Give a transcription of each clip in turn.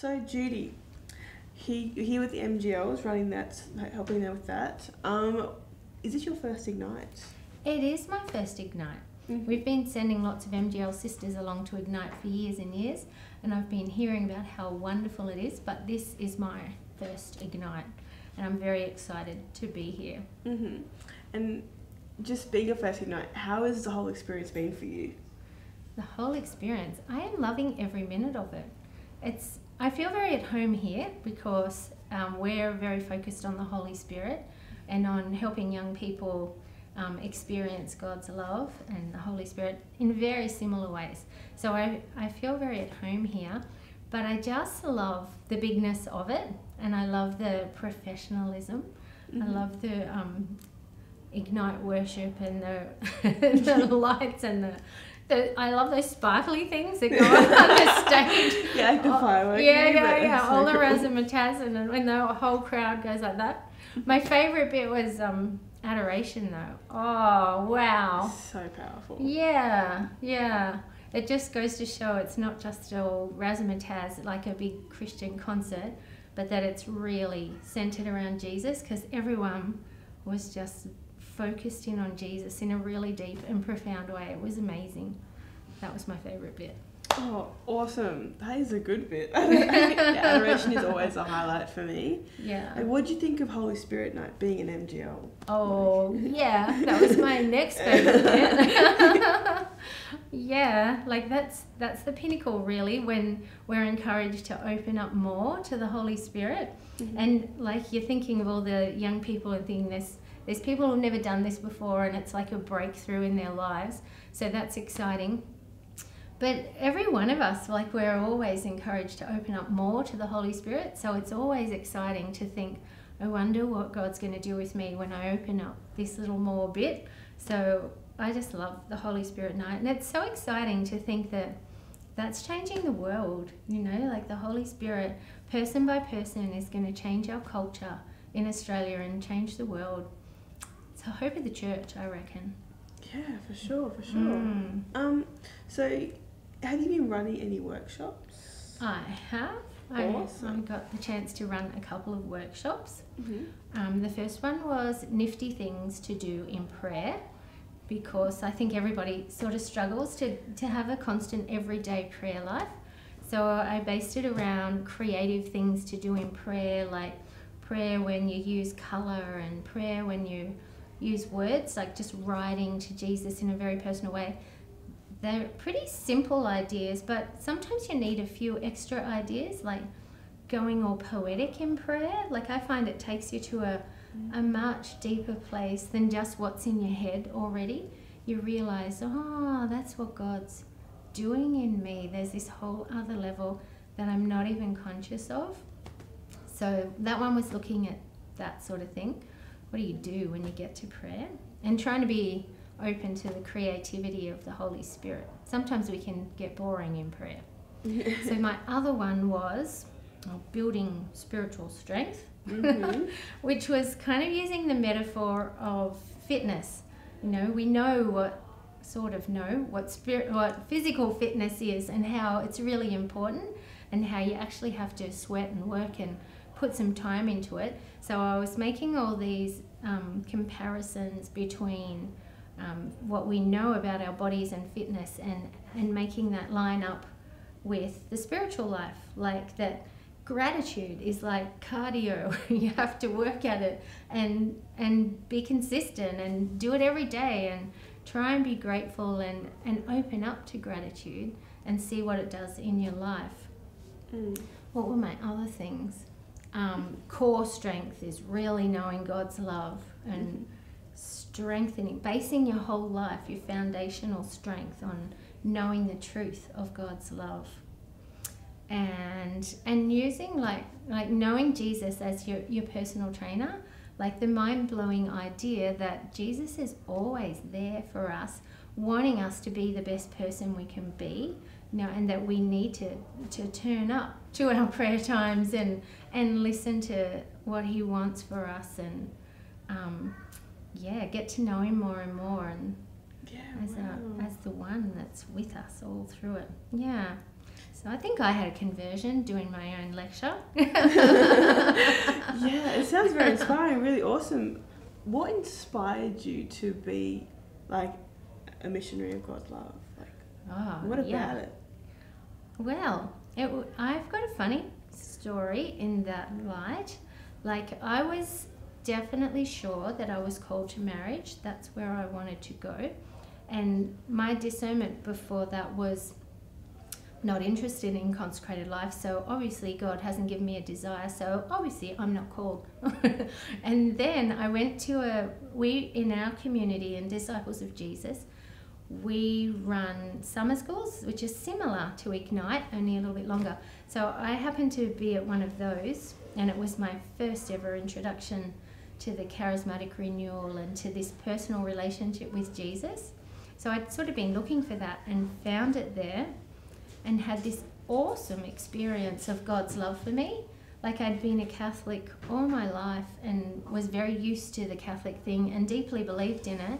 So Judy, here with the MGLs, running that, helping them with that. Is this your first Ignite? It is my first Ignite. Mm-hmm. We've been sending lots of MGL sisters along to Ignite for years and years, and I've been hearing about how wonderful it is, but this is my first Ignite, and I'm very excited to be here. Mm-hmm. And just being your first Ignite, how has the whole experience been for you? The whole experience, I am loving every minute of it. I feel very at home here because we're very focused on the Holy Spirit and on helping young people experience God's love and the Holy Spirit in very similar ways. So I feel very at home here, but I just love the bigness of it, and I love the professionalism. Mm-hmm. I love the Ignite worship and the lights and I love those sparkly things that go on the stage. Yeah, like the fireworks. Yeah. So All cool. around the razzmatazz, and when the whole crowd goes like that. My favourite bit was adoration, though. Oh, wow. So powerful. Yeah. It just goes to show it's not just all razzmatazz like a big Christian concert, but that it's really centred around Jesus, because everyone was just focused in on Jesus in a really deep and profound way. It was amazing. That was my favourite bit. Oh, awesome. That is a good bit. I think adoration is always a highlight for me. Yeah. And what do you think of Holy Spirit Night being an MGL? Oh, yeah. That was my next favourite bit. Yeah, like that's the pinnacle, really, when we're encouraged to open up more to the Holy Spirit. Mm-hmm. And like you're thinking of all the young people and thinking there's people who've never done this before, and it's like a breakthrough in their lives. So that's exciting. But every one of us, like, we're always encouraged to open up more to the Holy Spirit. So it's always exciting to think, I wonder what God's going to do with me when I open up this little more bit. So I just love the Holy Spirit Night. And it's so exciting to think that that's changing the world, like the Holy Spirit, person by person, is going to change our culture in Australia and change the world. It's the hope of the church, I reckon. Yeah, for sure. So have you been running any workshops? I have. Awesome. I got the chance to run a couple of workshops. Mm-hmm. The first one was nifty things to do in prayer, because I think everybody sort of struggles to have a constant everyday prayer life. So I based it around creative things to do in prayer, like prayer when you use colour, and prayer when you use words, like just writing to Jesus in a very personal way. They're pretty simple ideas, but sometimes you need a few extra ideas, like going all poetic in prayer. Like, I find it takes you to a much deeper place than just what's in your head already. You realise, that's what God's doing in me. There's this whole other level that I'm not even conscious of. So that one was looking at that sort of thing. What do you do when you get to prayer? And trying to be open to the creativity of the Holy Spirit. Sometimes we can get boring in prayer. So my other one was building spiritual strength, Mm-hmm. which was kind of using the metaphor of fitness. We know what physical fitness is, and how it's really important, and how you actually have to sweat and work and put some time into it. So I was making all these comparisons between what we know about our bodies and fitness, and making that line up with the spiritual life, like that gratitude is like cardio. You have to work at it and be consistent and do it every day, and try and be grateful and open up to gratitude and see what it does in your life. What were my other things? Core strength is really knowing God's love and strengthening, basing your whole life, your foundational strength, on knowing the truth of God's love, and using like knowing Jesus as your personal trainer, like the mind-blowing idea that Jesus is always there for us, wanting us to be the best person we can be, and that we need to turn up to our prayer times and listen to what he wants for us, and get to know him more and more, and as the one that's with us all through it. So I think I had a conversion doing my own lecture. Yeah, it sounds very inspiring, really awesome. What inspired you to be like a missionary of God's love? Like, what about it? Well, I've got a funny story in that light. Like, I was definitely sure that I was called to marriage. That's where I wanted to go. And my discernment before that was not interested in consecrated life, so obviously God hasn't given me a desire, so obviously I'm not called. And then I went to in our community in Disciples of Jesus, we run summer schools, which is similar to Ignite, only a little bit longer. So I happened to be at one of those, and it was my first ever introduction to the charismatic renewal and to this personal relationship with Jesus. So I'd sort of been looking for that and found it there, and had this awesome experience of God's love for me. Like, I'd been a Catholic all my life and was very used to the Catholic thing and deeply believed in it,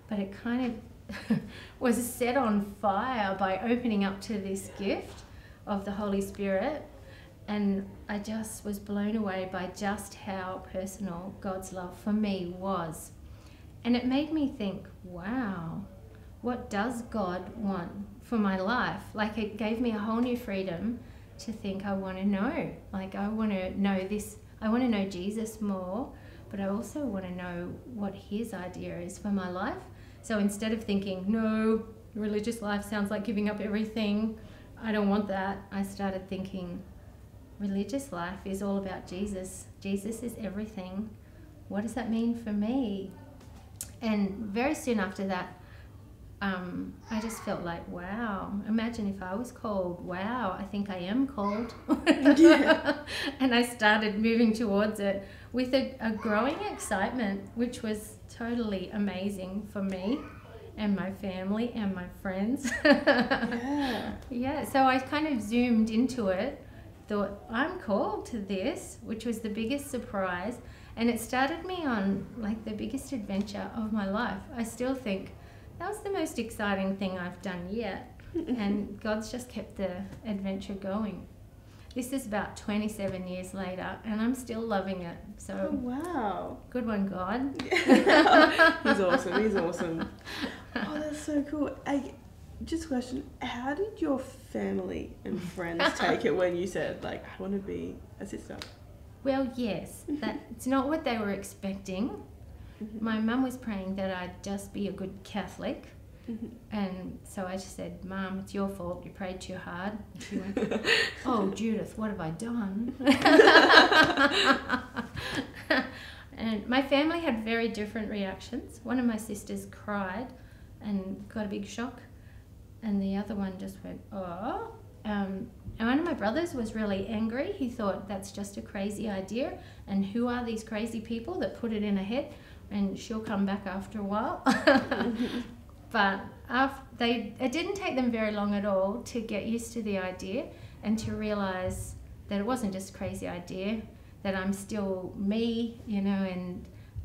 but it kind of was set on fire by opening up to this gift of the Holy Spirit, and I just was blown away by just how personal God's love for me was. And it made me think, wow, what does God want for my life? Like, it gave me a whole new freedom to think, I want to know. Like, I want to know this. I want to know Jesus more, but I also want to know what his idea is for my life. So instead of thinking, no, religious life sounds like giving up everything, I don't want that, I started thinking, religious life is all about Jesus. Jesus is everything. What does that mean for me? And very soon after that, I just felt like, wow, imagine if I was called. Wow, I think I am called. Yeah. And I started moving towards it with a growing excitement, which was totally amazing for me and my family and my friends. Yeah. Yeah, so I kind of zoomed into it, thought, I'm called to this, which was the biggest surprise. And it started me on like the biggest adventure of my life. I still think that was the most exciting thing I've done yet. And God's just kept the adventure going. This is about 27 years later, and I'm still loving it. So, oh, wow. Good one, God. He's awesome. He's awesome. Oh, that's so cool. Just a question. How did your family and friends take it when you said, like, I want to be a sister? Well, yes. It's not what they were expecting. My mum was praying that I'd just be a good Catholic. And so I just said, Mum, it's your fault. You prayed too hard. And she went, oh, Judith, what have I done? And my family had very different reactions. One of my sisters cried and got a big shock. And the other one just went, oh. And one of my brothers was really angry. He thought, that's just a crazy idea. And who are these crazy people that put it in her head? And she'll come back after a while. But it didn't take them very long at all to get used to the idea and to realise that it wasn't just a crazy idea, that I'm still me, you know,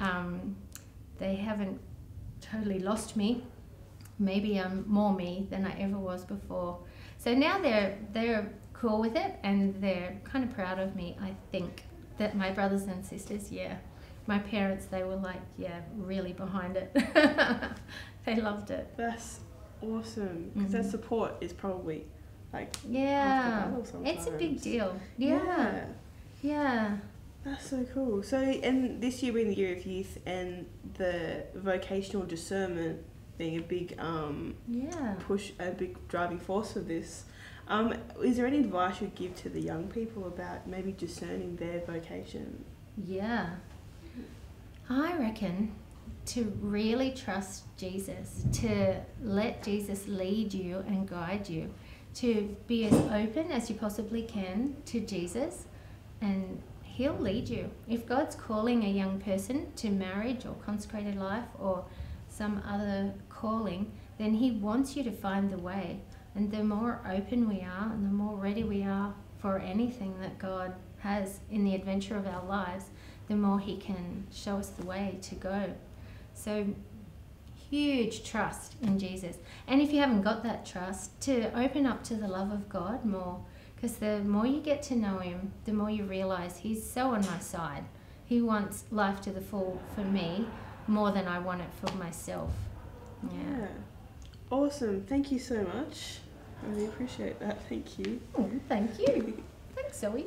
and they haven't totally lost me. Maybe I'm more me than I ever was before. So now they're cool with it, and they're kind of proud of me, I think, that my brothers and sisters, yeah. My parents, they were like, yeah, really behind it. They loved it. That's awesome. Because that support is probably like yeah, it's a big deal. Yeah. Yeah. That's so cool. So, and this year being the year of youth and the vocational discernment being a big push, a big driving force for this, is there any advice you'd give to the young people about maybe discerning their vocation? Yeah. I reckon to really trust Jesus, to let Jesus lead you and guide you, to be as open as you possibly can to Jesus, and he'll lead you. If God's calling a young person to marriage or consecrated life or some other calling, then he wants you to find the way. And the more open we are and the more ready we are for anything that God has in the adventure of our lives, the more he can show us the way to go. So huge trust in Jesus. And if you haven't got that trust, to open up to the love of God more, because the more you get to know him, the more you realise he's so on my side. He wants life to the full for me more than I want it for myself. Yeah. Awesome. Thank you so much. I really appreciate that. Thank you. Oh, thank you. Thanks, Zoe.